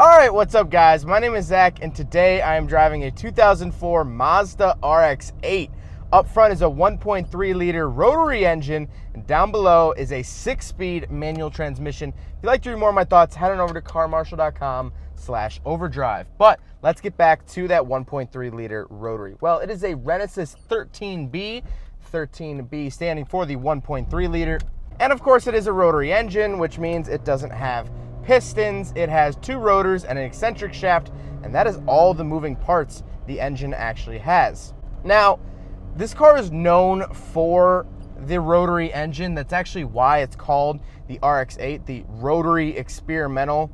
Alright, what's up guys? My name is Zach and today I am driving a 2004 Mazda Rx-8. Up front is a 1.3 liter rotary engine and down below is a 6-speed manual transmission. If you'd like to read more of my thoughts, head on over to carmarshal.com/overdrive. But let's get back to that 1.3 liter rotary. Well, it is a Renesis 13B, 13B standing for the 1.3 liter. And of course it is a rotary engine, which means it doesn't have pistons. It has 2 rotors and an eccentric shaft, and that is all the moving parts the engine actually has. Now, this car is known for the rotary engine. That's actually why it's called the RX-8, the Rotary Experimental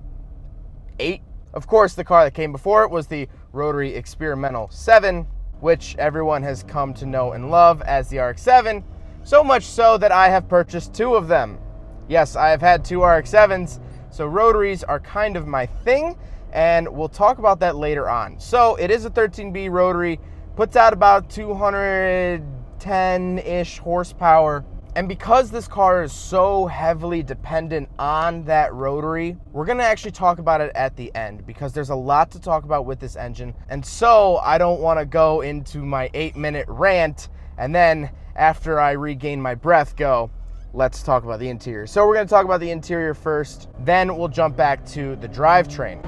8. Of course, the car that came before it was the Rotary Experimental 7, which everyone has come to know and love as the RX-7, so much so that I have purchased 2 of them. Yes, I have had 2 RX-7s, so rotaries are kind of my thing, and we'll talk about that later on. So it is a 13B rotary, puts out about 210-ish horsepower. And because this car is so heavily dependent on that rotary, we're gonna actually talk about it at the end because there's a lot to talk about with this engine. And so I don't wanna go into my 8-minute rant and then after I regain my breath go, let's talk about the interior. So we're gonna talk about the interior first, then we'll jump back to the drivetrain.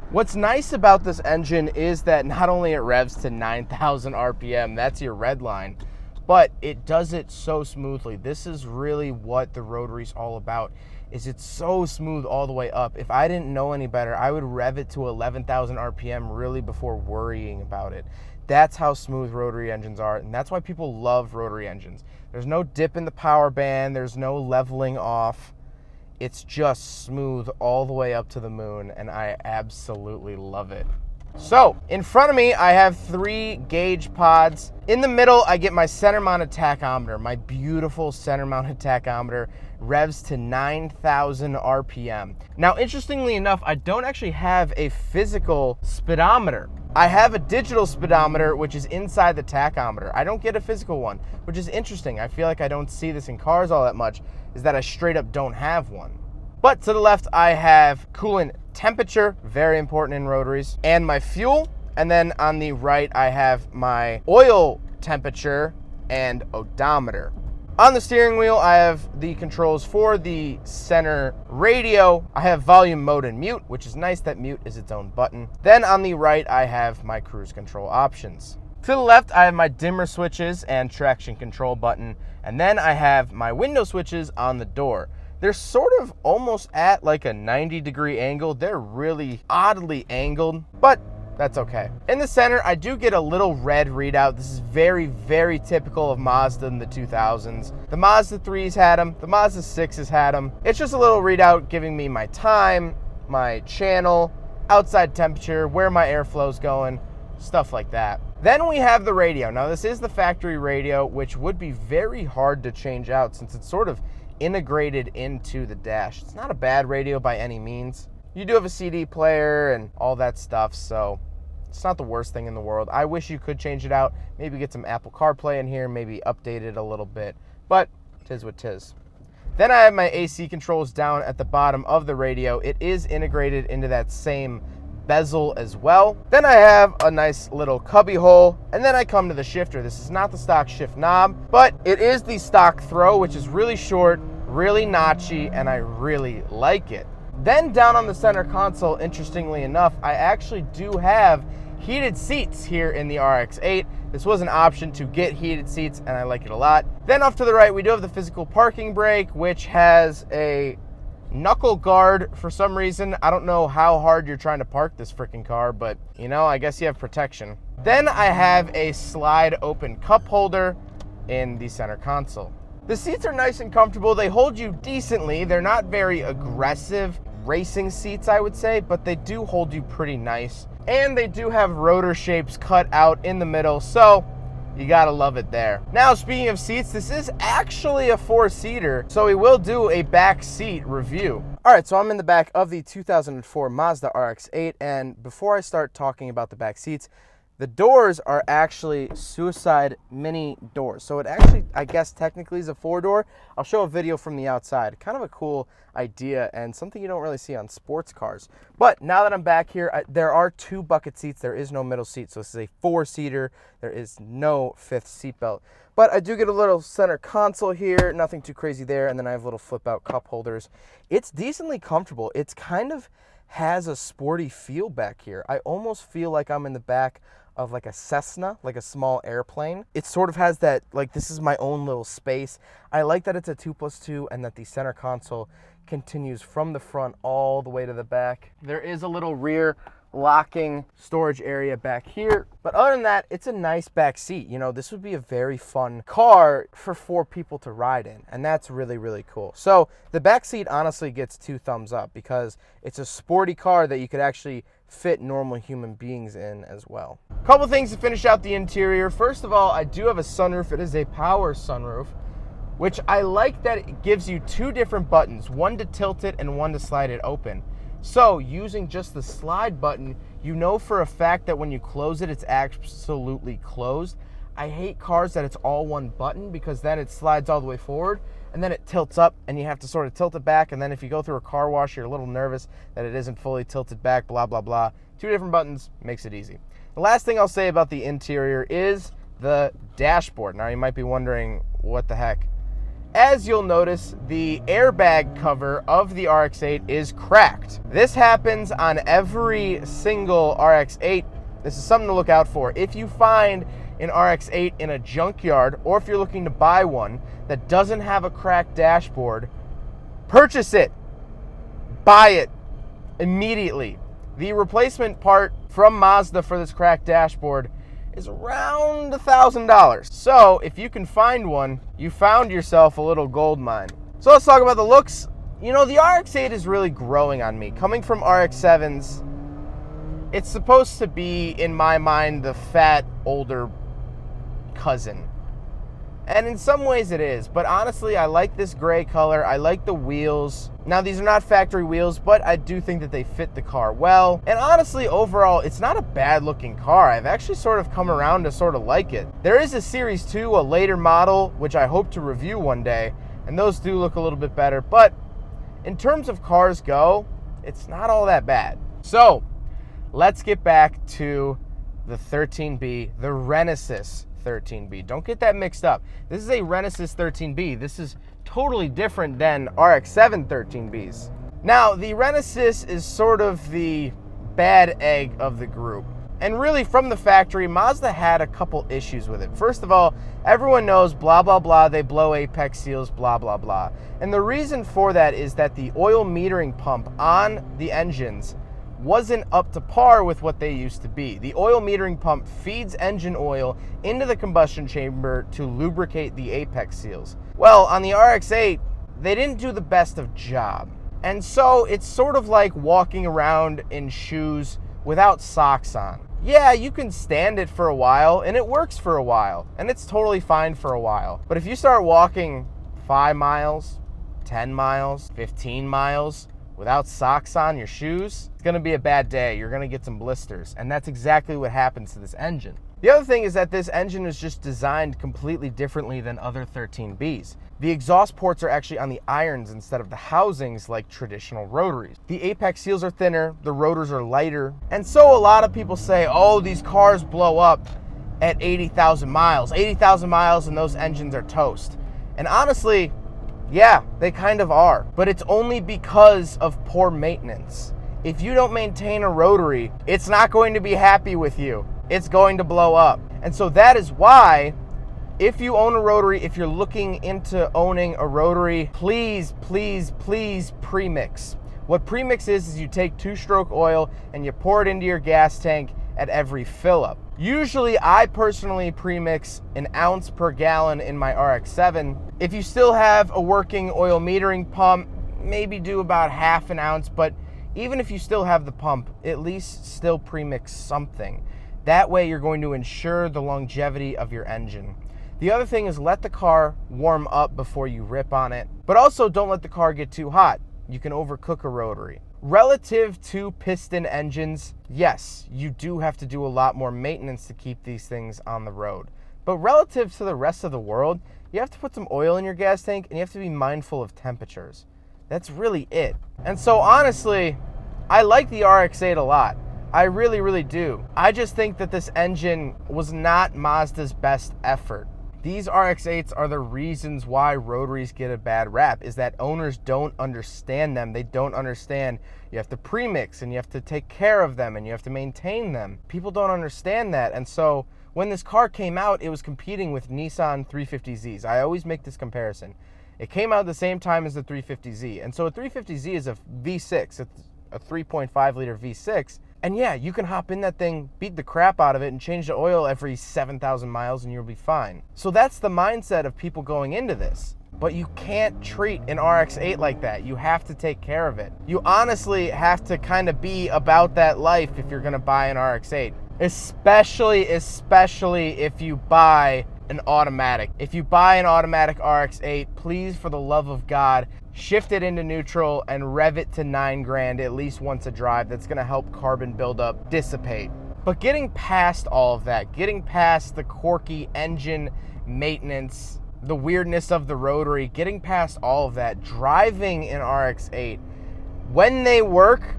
What's nice about this engine is that not only it revs to 9,000 RPM, that's your red line, but it does it so smoothly. This is really what the rotary's all about, is it's so smooth all the way up. If I didn't know any better, I would rev it to 11,000 RPM really before worrying about it. That's how smooth rotary engines are, and that's why people love rotary engines. There's no dip in the power band, there's no leveling off. It's just smooth all the way up to the moon, and I absolutely love it. So, in front of me, I have 3 gauge pods. In the middle, I get my center-mounted tachometer. My beautiful center-mounted tachometer revs to 9,000 RPM. Now, interestingly enough, I don't actually have a physical speedometer. I have a digital speedometer, which is inside the tachometer. I don't get a physical one, which is interesting. I feel like I don't see this in cars all that much, is that I straight up don't have one. But to the left, I have coolant temperature, very important in rotaries, and my fuel. And then on the right, I have my oil temperature and odometer. On the steering wheel, I have the controls for the center radio. I have volume, mode, and mute, which is nice that mute is its own button. Then on the right, I have my cruise control options. To the left, I have my dimmer switches and traction control button. And then I have my window switches on the door. They're sort of almost at like a 90-degree angle. They're really oddly angled, but that's okay. In the center, I do get a little red readout. This is very, very typical of Mazda in the 2000s. The Mazda 3s had them. The Mazda 6s had them. It's just a little readout giving me my time, my channel, outside temperature, where my airflow's going, stuff like that. Then we have the radio. Now, this is the factory radio, which would be very hard to change out since it's sort of integrated into the dash. It's not a bad radio by any means. You do have a CD player and all that stuff, so it's not the worst thing in the world. I wish you could change it out, maybe get some Apple CarPlay in here, maybe update it a little bit, but tis what tis. Then I have my AC controls down at the bottom of the radio. It is integrated into that same bezel as well. Then I have a nice little cubby hole, and then I come to the shifter. This is not the stock shift knob, but it is the stock throw, which is really short, really notchy, and I really like it. Then down on the center console, interestingly enough, I actually do have heated seats here in the RX-8. This was an option to get heated seats, and I like it a lot. Then off to the right, we do have the physical parking brake, which has a knuckle guard for some reason. I don't know how hard you're trying to park this freaking car, but you know, I guess you have protection. Then I have a slide open cup holder in the center console. The seats are nice and comfortable. They hold you decently. They're not very aggressive racing seats, I would say, but they do hold you pretty nice. And they do have rotor shapes cut out in the middle, so you gotta love it there. Now, speaking of seats, this is actually a 4-seater, so we will do a back seat review. All right, so I'm in the back of the 2004 Mazda Rx-8, and before I start talking about the back seats, The doors are actually suicide mini doors. So it actually, I guess, technically is a 4-door. I'll show a video from the outside. Kind of a cool idea and something you don't really see on sports cars. But now that I'm back here, there are 2 bucket seats. There is no middle seat. So this is a 4-seater. There is no 5th seat belt. But I do get a little center console here. Nothing too crazy there. And then I have little flip out cup holders. It's decently comfortable. It's kind of has a sporty feel back here. I almost feel like I'm in the back of like a Cessna, like a small airplane. It sort of has that, like, this is my own little space. I like that it's a 2+2 and that the center console continues from the front all the way to the back. There is a little rear locking storage area back here, but other than that, it's a nice back seat. You know, this would be a very fun car for 4 people to ride in, and that's really, really cool. So the back seat honestly gets 2 thumbs up because it's a sporty car that you could actually fit normal human beings in as well. Couple things to finish out the interior. First of all, I do have a sunroof. It is a power sunroof, which I like that it gives you 2 different buttons, one to tilt it and one to slide it open. So using just the slide button, you know for a fact that when you close it, it's absolutely closed. I hate cars that it's all one button because then it slides all the way forward and then it tilts up and you have to sort of tilt it back. And then if you go through a car wash, you're a little nervous that it isn't fully tilted back, blah, blah, blah. 2 different buttons makes it easy. The last thing I'll say about the interior is the dashboard. Now you might be wondering, what the heck? As you'll notice, the airbag cover of the RX-8 is cracked. This happens on every single RX-8. This is something to look out for. If you find an RX-8 in a junkyard, or if you're looking to buy one that doesn't have a cracked dashboard, purchase it. Buy it immediately. The replacement part from Mazda for this cracked dashboard is around $1,000. So if you can find one, you found yourself a little gold mine. So let's talk about the looks. You know, the RX-8 is really growing on me. Coming from RX-7s, it's supposed to be, in my mind, the fat, older cousin. And in some ways it is, but honestly, I like this gray color. I like the wheels. Now, these are not factory wheels, but I do think that they fit the car well. And honestly, overall, it's not a bad looking car. I've actually sort of come around to sort of like it. There is a Series 2, a later model, which I hope to review one day, and those do look a little bit better. But in terms of cars go, it's not all that bad. So let's get back to the 13B, the Renesis 13B. Don't get that mixed up. This is a Renesis 13B. This is totally different than RX-7 13Bs. Now, the Renesis is sort of the bad egg of the group. And really, from the factory, Mazda had a couple issues with it. First of all, everyone knows, blah, blah, blah, they blow apex seals, blah, blah, blah. And the reason for that is that the oil metering pump on the engines wasn't up to par with what they used to be. The oil metering pump feeds engine oil into the combustion chamber to lubricate the apex seals. Well, on the RX-8, they didn't do the best of job. And so it's sort of like walking around in shoes without socks on. Yeah, you can stand it for a while, and it works for a while, and it's totally fine for a while. But if you start walking 5 miles, 10 miles, 15 miles, without socks on your shoes, it's gonna be a bad day. You're gonna get some blisters. And that's exactly what happens to this engine. The other thing is that this engine is just designed completely differently than other 13Bs. The exhaust ports are actually on the irons instead of the housings like traditional rotaries. The apex seals are thinner, the rotors are lighter. And so a lot of people say, oh, these cars blow up at 80,000 miles. 80,000 miles and those engines are toast. And honestly, yeah, they kind of are, but it's only because of poor maintenance. If you don't maintain a rotary, it's not going to be happy with you. It's going to blow up. And so that is why, if you own a rotary, if you're looking into owning a rotary, please, please, please premix. What premix is you take 2-stroke oil and you pour it into your gas tank at every fill up. Usually I personally premix 1 ounce per gallon in my RX-7. If you still have a working oil metering pump, maybe do about 1/2 ounce, but even if you still have the pump, at least still premix something. That way you're going to ensure the longevity of your engine. The other thing is let the car warm up before you rip on it, but also don't let the car get too hot. You can overcook a rotary. Relative to piston engines, yes, you do have to do a lot more maintenance to keep these things on the road. But relative to the rest of the world, you have to put some oil in your gas tank and you have to be mindful of temperatures. That's really it. And so honestly, I like the RX-8 a lot. I really, really do. I just think that this engine was not Mazda's best effort. These RX-8s are the reasons why Rotaries get a bad rap, is that owners don't understand them. They don't understand you have to premix and you have to take care of them and you have to maintain them. People don't understand that. And so when this car came out, it was competing with Nissan 350Zs. I always make this comparison. It came out at the same time as the 350Z. And so a 350Z is a V6. It's a 3.5 liter V6. And yeah, you can hop in that thing, beat the crap out of it, and change the oil every 7,000 miles and you'll be fine. So that's the mindset of people going into this. But you can't treat an RX-8 like that. You have to take care of it. You honestly have to kind of be about that life if you're gonna buy an RX-8. Especially if you buy an automatic. If you buy an automatic RX-8, please, for the love of God, shift it into neutral and rev it to 9 grand at least once a drive. That's gonna help carbon buildup dissipate. But getting past all of that, getting past the quirky engine maintenance, the weirdness of the rotary, getting past all of that, driving an RX-8, when they work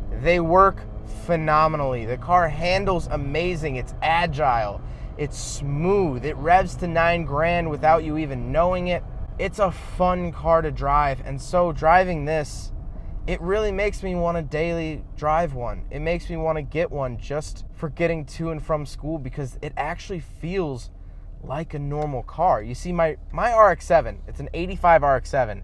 phenomenally. The car handles amazing. It's agile. It's smooth. It revs to 9 grand without you even knowing it. It's a fun car to drive. And so driving this, it really makes me want to daily drive one. It makes me want to get one just for getting to and from school, because it actually feels like a normal car. You see, my RX-7, it's an 85 RX-7.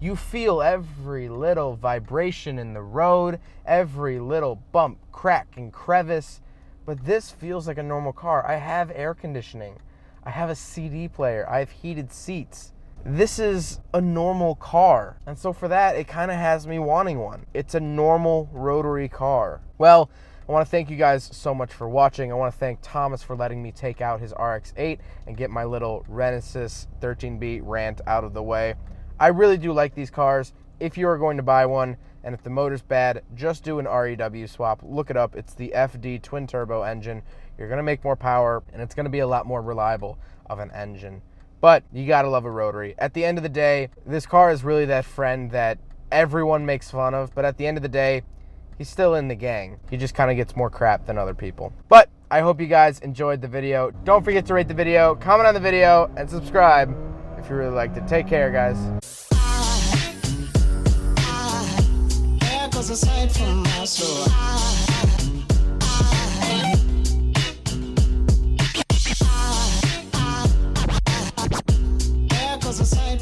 You feel every little vibration in the road, every little bump, crack, and crevice. But this feels like a normal car. I have air conditioning. I have a CD player. I have heated seats. This is a normal car. And so for that, it kind of has me wanting one. It's a normal rotary car. Well, I want to thank you guys so much for watching. I want to thank Thomas for letting me take out his RX-8 and get my little Renesis 13B rant out of the way. I really do like these cars. If you are going to buy one, and if the motor's bad, just do an REW swap. Look it up. It's the FD twin turbo engine. You're going to make more power, and it's going to be a lot more reliable of an engine. But you got to love a rotary. At the end of the day, this car is really that friend that everyone makes fun of, but at the end of the day, he's still in the gang. He just kind of gets more crap than other people. But I hope you guys enjoyed the video. Don't forget to rate the video, comment on the video, and subscribe if you really liked it. Take care, guys. Aside from my soul, aside